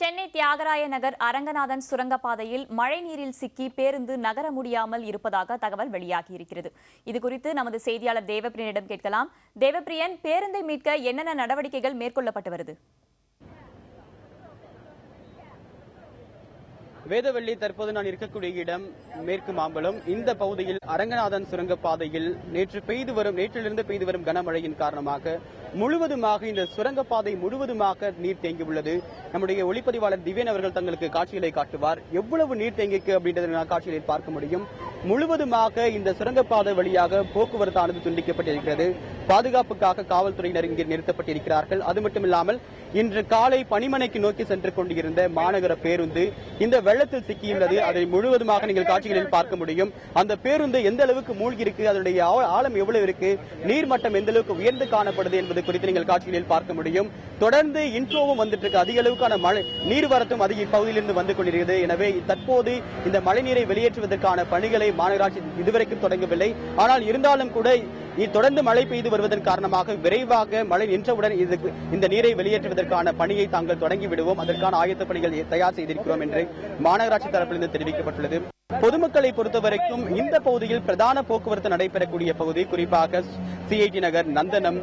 சென்னை தியாகராய நகர் அரங்கநாதன் சுரங்கப்பாதையில் மழைநீரில் சிக்கி பேருந்து நகர முடியாமல் இருப்பதாக தகவல் வெளியாகியிருக்கிறது. இதுகுறித்து நமது செய்தியாளர் தேவப்பிரியனிடம் கேட்கலாம். தேவப்பிரியன், பேருந்தை மீட்க என்னென்ன நடவடிக்கைகள் மேற்கொள்ளப்பட்டு வருது? வேதவள்ளி, தற்போது நான் இருக்கக்கூடிய இடம் மேற்கு மாம்பலம். இந்த பகுதியில் அரங்கநாதன் சுரங்கப்பாதையில் நேற்றிலிருந்து பெய்து வரும் கனமழையின் காரணமாக முழுவதுமாக இந்த சுரங்கப்பாதை முழுவதுமாக நீர் தேங்கியுள்ளது. நம்முடைய ஒளிப்பதிவாளர் திவ்யன் அவர்கள் தங்களுக்கு காட்சிகளை காட்டுவார். எவ்வளவு நீர் தேங்கிக்கு அப்படின்றத காட்சிகளில் பார்க்க முடியும். முழுவதுமாக இந்த சுரங்கப்பாதை வழியாக போக்குவரத்தானது துண்டிக்கப்பட்டிருக்கிறது. பாதுகாப்புக்காக காவல்துறையினர் இங்கே நிறுத்தப்பட்டிருக்கிறார்கள். அது மட்டுமில்லாமல் இன்று காலை பணிமனைக்கு நோக்கி சென்று கொண்டிருந்த மாநகர பேருந்து இந்த வெள்ளத்தில் சிக்கியுள்ளது. அதை முழுவதுமாக நீங்கள் காட்சிகளில் பார்க்க முடியும். அந்த பேருந்து எந்த அளவுக்கு மூழ்கி இருக்கு, அதனுடைய ஆழம் எவ்வளவு இருக்கு, நீர்மட்டம் எந்த அளவுக்கு உயர்ந்து காணப்படுது என்பது குறித்து நீங்கள் காட்சிகளில் பார்க்க முடியும். தொடர்ந்து இன்ஃபோவும் வந்துட்டு இருக்கு. அதிக அளவுக்கான மழை நீர்வரத்தும் அதிக பகுதியிலிருந்து வந்து கொண்டிருக்கிறது. எனவே தற்போது இந்த மழைநீரை வெளியேற்றுவதற்கான பணிகளை மாநகராட்சி இதுவரைக்கும் தொடங்கவில்லை. ஆனால் இருந்தாலும் கூட தொடர்ந்து மழை பெய்து வருவதன் காரணமாக விரைவாக மழை நின்றவுடன் இந்த நீரை வெளியேற்றுவதற்கான பணியை தாங்கள் தொடங்கி விடுவோம், அதற்கான ஆயத்த பணிகள் தயார் செய்திருக்கிறோம் என்று மாநகராட்சி தரப்பிலிருந்து தெரிவிக்கப்பட்டுள்ளது. பொதுமக்களை பொறுத்தவரைக்கும் இந்த பகுதியில் பிரதான போக்குவரத்து நடைபெறக்கூடிய பகுதி, குறிப்பாக சிஐடி நகர், நந்தனம்,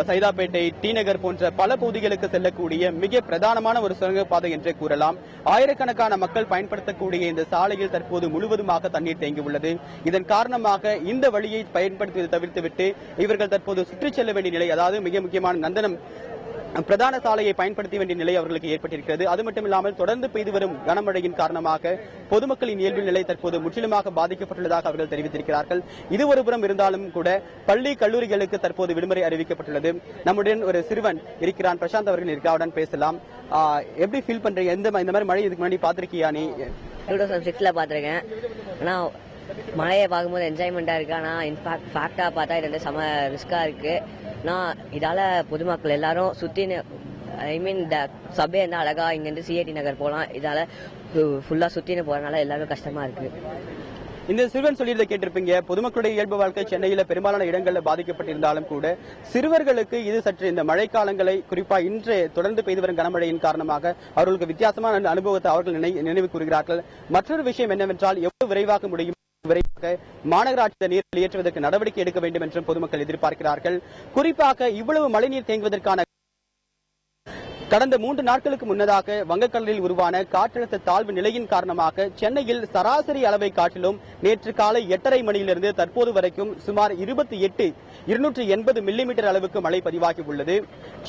சைதாப்பேட்டை, டி நகர் போன்ற பல பகுதிகளுக்கு செல்லக்கூடிய மிக பிரதானமான ஒரு சுரங்கப்பாதை என்றே கூறலாம். ஆயிரக்கணக்கான மக்கள் பயன்படுத்தக்கூடிய இந்த சாலையில் தற்போது முழுவதுமாக தண்ணீர் தேங்கியுள்ளது. இதன் காரணமாக இந்த வழியை பயன்படுத்துவதை தவிர்த்துவிட்டு இவர்கள் தற்போது சுற்றிச் செல்ல வேண்டிய நிலை, அதாவது மிக முக்கியமான நந்தனம் பிரதான சாலையை பயன்படுத்த வேண்டிய நிலை அவர்களுக்கு ஏற்பட்டிருக்கிறது. அது மட்டுமில்லாமல் தொடர்ந்து பெய்து வரும் கனமழையின் காரணமாக பொதுமக்களின் இயல்பு நிலை தற்போது முற்றிலுமாக பாதிக்கப்பட்டுள்ளதாக அவர்கள் தெரிவித்திருக்கிறார்கள். இது ஒருபுறம் இருந்தாலும் கூட பள்ளி கல்லூரிகளுக்கு தற்போது விடுமுறை அறிவிக்கப்பட்டுள்ளது. நம்முடன் ஒரு சிறுவன் இருக்கிறான், பிரசாந்த் அவர்கள் இருக்கிற, அவருடன் பேசலாம். எப்படி ஃபீல் பண்றீங்க? இந்த மாதிரி மழை இதுக்கு முன்னாடி பாத்திருக்கியா நீ? 2006 பாத்திருக்கேன். ஆனா மழையை பார்க்கும்போது என்ஜாய்மெண்டா இருக்கு. ஆனா ஃபேக்டா பார்த்தா இது செம ரிஸ்கா இருக்கு. இதால பொதுமக்கள் எல்லாரும் சுத்தி இந்த சபை இருந்தா அழகா இங்கிருந்து சிஐடி நகர் போலாம். இதால ஃபுல்லா சுத்தின்னு போறதுனால எல்லாரும் கஷ்டமா இருக்கு. இந்த சிறுவன் சொல்லியதை கேட்டிருப்பீங்க. பொதுமக்களுடைய இயல்பு வாழ்க்கை சென்னையில பெரும்பாலான இடங்களில் பாதிக்கப்பட்டிருந்தாலும் கூட சிறுவர்களுக்கு இது சற்று இந்த மழைக்காலங்களை, குறிப்பா இன்று தொடர்ந்து பெய்து வரும் கனமழையின் காரணமாக அவர்களுக்கு வித்தியாசமான அனுபவத்தை அவர்கள் நினைவு கூறுகிறார்கள். மற்றொரு விஷயம் என்னவென்றால், எவ்வளவு விரைவாக முடியும் விரைவாக மாநகராட்சி நீர் வெளியேற்றுவதற்கு நடவடிக்கை எடுக்க வேண்டும் என்றும் பொதுமக்கள் எதிர்பார்க்கிறார்கள். குறிப்பாக இவ்வளவு மழைநீர் தேங்குவதற்கான கடந்த 3 நாட்களுக்கு முன்னதாக வங்கக்கடலில் உருவான காற்றழுத்த தாழ்வு நிலையின் காரணமாக சென்னையில் சராசரி அளவை காட்டிலும் நேற்று காலை 8:30 மணியிலிருந்து தற்போது வரைக்கும் சுமார் 280 மில்லிமீட்டர் அளவுக்கு மழை பதிவாகி உள்ளது.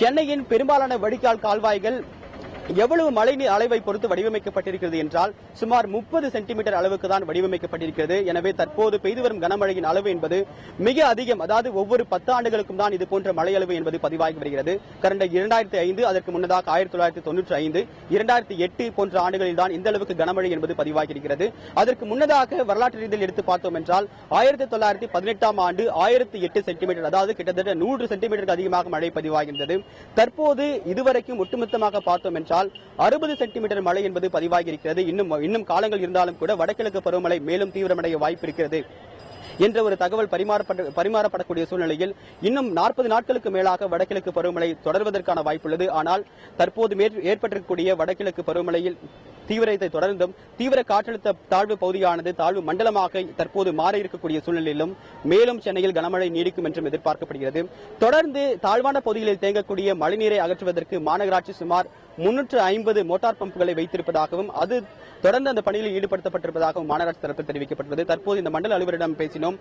சென்னையின் பெரும்பாலான வடிகால் கால்வாய்கள் எவ்வளவு மழைநீர் அளவை பொறுத்து வடிவமைக்கப்பட்டிருக்கிறது என்றால் சுமார் 30 சென்டிமீட்டர் அளவுக்கு தான் வடிவமைக்கப்பட்டிருக்கிறது. எனவே தற்போது பெய்து வரும் கனமழையின் அளவு என்பது மிக அதிகம். அதாவது ஒவ்வொரு 10 ஆண்டுகளுக்கும் தான் இது போன்ற மழை அளவு என்பது பதிவாகி வருகிறது. கடந்த 2005, அதற்கு முன்னதாக 1995, 2008 போன்ற ஆண்டுகளில் தான் இந்த அளவுக்கு கனமழை என்பது பதிவாகி இருக்கிறது. அதற்கு முன்னதாக வரலாற்று ரீதியில் எடுத்து பார்த்தோம் என்றால் 1918 ஆண்டு 1008 சென்டிமீட்டர், அதாவது கிட்டத்தட்ட 100 சென்டிமீட்டருக்கு அதிகமாக மழை பதிவாகின்றது. தற்போது இதுவரைக்கும் ஒட்டுமொத்தமாக பார்த்தோம் என்றால் 60 சென்டிமீட்டர் மழை என்பது பதிவாகி இருக்கிறது. இன்னும் காலங்கள் இருந்தாலும் கூட வடகிழக்கு பருவமழை மேலும் தீவிரமடைய வாய்ப்பு இருக்கிறது என்ற ஒரு தகவல் பரிமாறப்படக்கூடிய சூழ்நிலையில் இன்னும் 40 நாட்களுக்கு மேலாக வடகிழக்கு பருவமழை தொடர்வதற்கான வாய்ப்புள்ளது. ஆனால் தற்போது ஏற்பட்டிருக்கக்கூடிய வடகிழக்கு பருவமழையில் தீவிரத்தை தொடர்ந்தும் தீவிர காற்றழுத்த தாழ்வு பகுதியானது தாழ்வு மண்டலமாக தற்போது மாற இருக்கக்கூடிய சூழ்நிலையிலும் மேலும் சென்னையில் கனமழை நீடிக்கும் என்றும் எதிர்பார்க்கப்படுகிறது. தொடர்ந்து தாழ்வான பகுதிகளில் தேங்கக்கூடிய மழைநீரை அகற்றுவதற்கு மாநகராட்சி சுமார் 350 மோட்டார் பம்புகளை வைத்திருப்பதாகவும் அது தொடர்ந்து அந்த பணியில் ஈடுபடுத்தப்பட்டிருப்பதாகவும் மாநகராட்சி தரப்பில் தெரிவிக்கப்பட்டுள்ளது. தற்போது இந்த மண்டல அலுவலரிடம் பேசினோம்.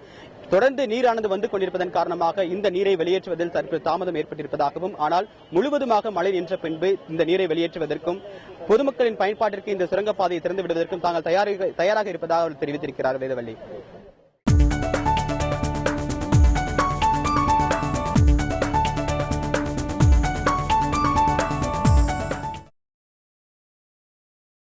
தொடர்ந்து நீரானது வந்து கொண்டிருப்பதன் காரணமாக இந்த நீரை வெளியேற்றுவதில் தற்போது தாமதம் ஏற்பட்டிருப்பதாகவும், ஆனால் முழுவதுமாக மழை நின்ற பின்பு இந்த நீரை வெளியேற்றுவதற்கும் பொதுமக்களின் பயன்பாட்டிற்கு இந்த சுரங்கப்பாதையை திறந்து விடுவதற்கும் தாங்கள் தயாராக இருப்பதாக தெரிவித்திருக்கிறார் வேதவள்ளி.